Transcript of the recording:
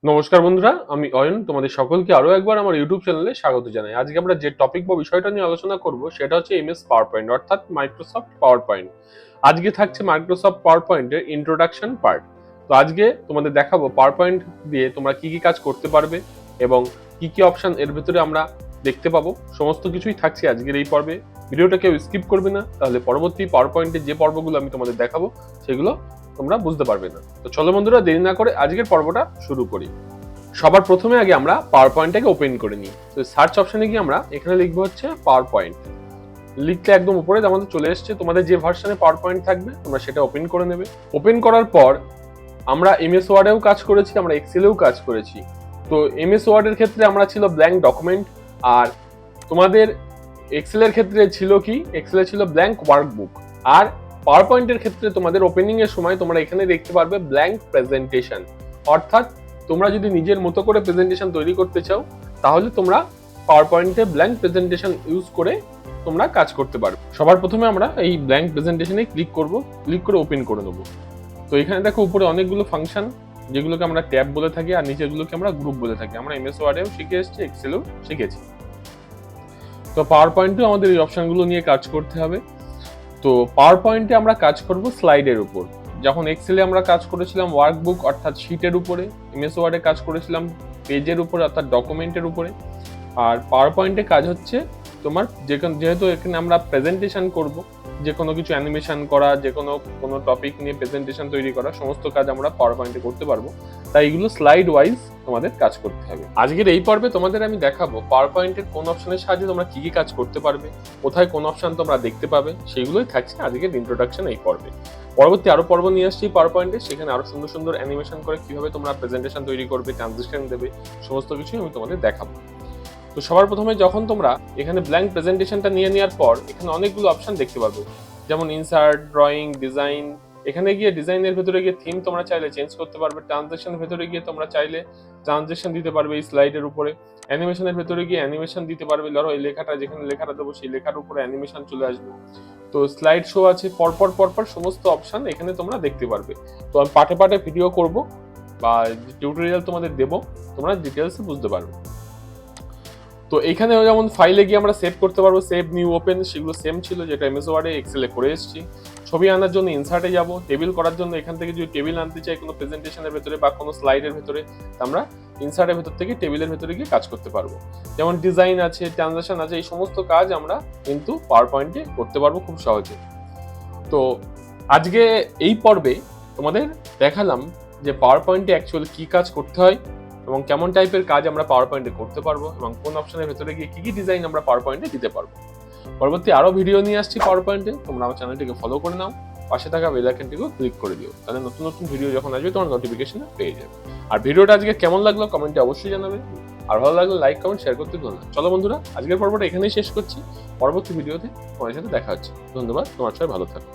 নমস্কার বন্ধুরা, আমি অয়ন তোমাদের সকলকে আরো একবার আমার ইউটিউব চ্যানেলে স্বাগত জানাই। আজকে আমরা যে টপিক বা বিষয়টা নিয়ে আলোচনা করব সেটা হচ্ছে এমএস পাওয়ার পয়েন্ট অর্থাৎ মাইক্রোসফট পাওয়ার পয়েন্ট। আজকে থাকছে মাইক্রোসফট পাওয়ার পয়েন্টের ইন্ট্রোডাকশন পার্ট। তো আজকে তোমাদের দেখাবো পাওয়ার পয়েন্ট দিয়ে তোমরা কি কি কাজ করতে পারবে এবং কি কি অপশন এর ভিতরে আমরা দেখতে পাবো, সমস্ত কিছুই থাকছে আজকের এই পর্বে। ভিডিওটা কেউ স্কিপ করবে না, তাহলে পরবর্তী পাওয়ার পয়েন্টের যে পর্বগুলো আমি তোমাদের দেখাবো সেগুলো তোমরা বুঝতে পারবে না। তো চলো বন্ধুরা, দেরি না করে আজকের পর্বটা শুরু করি। সবার প্রথমে আগে আমরা পাওয়ার পয়েন্টটাকে ওপেন করে নিই। তো সার্চ অপশনে গিয়ে আমরা এখানে লিখবো হচ্ছে পাওয়ার পয়েন্ট। লিখলে একদম উপরে আমাদের চলে এসছে। তোমাদের যে ভার্সনে পাওয়ার পয়েন্ট থাকবে তোমরা সেটা ওপেন করে নেবে। ওপেন করার পর আমরা এমএস ওয়ার্ডেও কাজ করেছি, আমরা এক্সেলেও কাজ করেছি। তো এমএস ওয়ার্ডের ক্ষেত্রে আমরা ছিল ব্ল্যাঙ্ক ডকুমেন্ট, আর তোমাদের এক্সেলের ক্ষেত্রে ছিল কি, এক্সেলে ছিল ব্ল্যাঙ্ক ওয়ার্কবুক। আর পাওয়ার পয়েন্টের ক্ষেত্রে তোমাদের ওপেনিং এর সময় তোমরা এখানে দেখতে পারবে ব্ল্যাঙ্ক প্রেজেন্টেশন। অর্থাৎ তোমরা যদি নিজের মতো করে প্রেজেন্টেশন তৈরি করতে চাও তাহলে তোমরা পাওয়ার পয়েন্টে ব্ল্যাঙ্ক প্রেজেন্টেশন ইউজ করে তোমরা কাজ করতে পারবে। সবার প্রথমে আমরা এই ব্ল্যাঙ্ক প্রেজেন্টেশনে ক্লিক করব, ক্লিক করে ওপেন করে নেব। তো এখানে দেখো উপরে অনেকগুলো ফাংশন, যেগুলোকে আমরা ট্যাব বলে থাকি, আর নিচেগুলোকে আমরা গ্রুপ বলে থাকি। আমরা এমএস ওয়ার্ডেও শিখে এসেছি, এক্সেলেও শিখেছি। তো পাওয়ার পয়েন্টেও আমাদের এই অপশনগুলো নিয়ে কাজ করতে হবে। তো পাওয়ার পয়েন্টে আমরা কাজ করব স্লাইডের উপর। যখন এক্সেলে আমরা কাজ করেছিলাম ওয়ার্কবুক অর্থাৎ শিটের উপরে, এমএস ওয়ার্ডে কাজ করেছিলাম পেজের উপরে অর্থাৎ ডকুমেন্টের উপরে। আর পাওয়ার পয়েন্টে কাজ হচ্ছে তোমার যেহেতু এখানে আমরা প্রেজেন্টেশন করব, যে কোনো কিছু অ্যানিমেশন করা, যে কোনো টপিক নিয়ে প্রেজেন্টেশন তৈরি করা, সমস্ত কাজ আমরা পাওয়ার পয়েন্টে করতে পারবো। তাই এগুলো স্লাইড ওয়াইজ তোমাদের কাজ করতে হবে। আজকের এই পর্বে তোমাদের আমি দেখাবো পাওয়ার পয়েন্টের কোন অপশনের সাহায্যে তোমরা কি কি কাজ করতে পারবে, কোথায় কোন অপশন তোমরা দেখতে পাবে, সেইগুলোই থাকছে আজকের ইন্ট্রোডাকশন এই পর্বে। পরবর্তী আরো পর্ব নিয়ে আসছি পাওয়ার পয়েন্টে, সেখানে আরো সুন্দর সুন্দর অ্যানিমেশন করে কিভাবে তোমরা প্রেজেন্টেশন তৈরি করবে, ট্রানজিশন দেবে, সমস্ত কিছুই আমি তোমাদের দেখাবো। তো সবার প্রথমে যখন তোমরা এখানে ব্ল্যাঙ্ক প্রেজেন্টেশনটা নিয়ে নেওয়ার পর এখানে অনেকগুলো অপশন দেখতে পাবে, যেমন ইনসার্ট, ড্রয়িং, ডিজাইন। এখানে গিয়ে ডিজাইনের ভেতরে গিয়ে থিম তোমরা চাইলে চেঞ্জ করতে পারবে। ট্রানজেকশনের ভেতরে গিয়ে তোমরা চাইলে ট্রানজেকশন দিতে পারবে এই স্লাইডের উপরে। অ্যানিমেশনের ভেতরে গিয়ে অ্যানিমেশন দিতে পারবে। ধরো এই লেখাটা, যেখানে লেখাটা দেবো সেই লেখার উপরে অ্যানিমেশন চলে আসবে। তো স্লাইড শো আছে, পরপর সমস্ত অপশন এখানে তোমরা দেখতে পারবে। তো আমি পার্টে পার্টে ভিডিও করব বা টিউটোরিয়াল তোমাদের দেবো, তোমরা ডিটেলসে বুঝতে পারবে। তো এখানে যেমন ফাইলে গিয়ে আমরা সেভ করতে পারবো, সেভ, নিউ, ওপেন, সেগুলো সেম ছিল যেটা এমএস ওয়ার্ডে এক্সেলে করে এসেছি। ছবি আনার জন্য ইনসার্টে যাব, টেবিল করার জন্য এখান থেকে যদি টেবিল আনতে চাই কোনো প্রেজেন্টেশনের ভেতরে বা কোনো স্লাইডের ভেতরে, আমরা ইনসার্টের ভেতর থেকে টেবিলের ভেতরে গিয়ে কাজ করতে পারবো। যেমন ডিজাইন আছে, ট্রানজাকশন আছে, এই সমস্ত কাজ আমরা কিন্তু পাওয়ার পয়েন্টে করতে পারবো খুব সহজে। তো আজকে এই পর্বে তোমাদের দেখালাম যে পাওয়ার পয়েন্টে অ্যাকচুয়ালি কি কাজ করতে হয় এবং কেমন টাইপের কাজ আমরা পাওয়ার পয়েন্টে করতে পারবো এবং কোন অপশনের ভেতরে গিয়ে কি কি ডিজাইন আমরা পাওয়ার পয়েন্টে দিতে পারবো। পরবর্তী আরো ভিডিও নিয়ে আসছি পাওয়ার পয়েন্টে, তোমরা আমার চ্যানেলটিকে ফলো করে নাও, পাশে থাকা বেল আইকনটিকেও ক্লিক করে দিও, তাহলে নতুন নতুন ভিডিও যখন আসবে তোমার নোটিফিকেশন পেয়ে যাবে। আর ভিডিওটা আজকে কেমন লাগলো কমেন্টে অবশ্যই জানাবে, আর ভালো লাগলে লাইক, কমেন্ট, শেয়ার করতে ভুলো না। চলো বন্ধুরা, আজকের পর্বটা এখানেই শেষ করছি। পরবর্তী ভিডিওতে তোমার সাথে দেখা হচ্ছে। ধন্যবাদ, তোমার সবাই ভালো থাকো।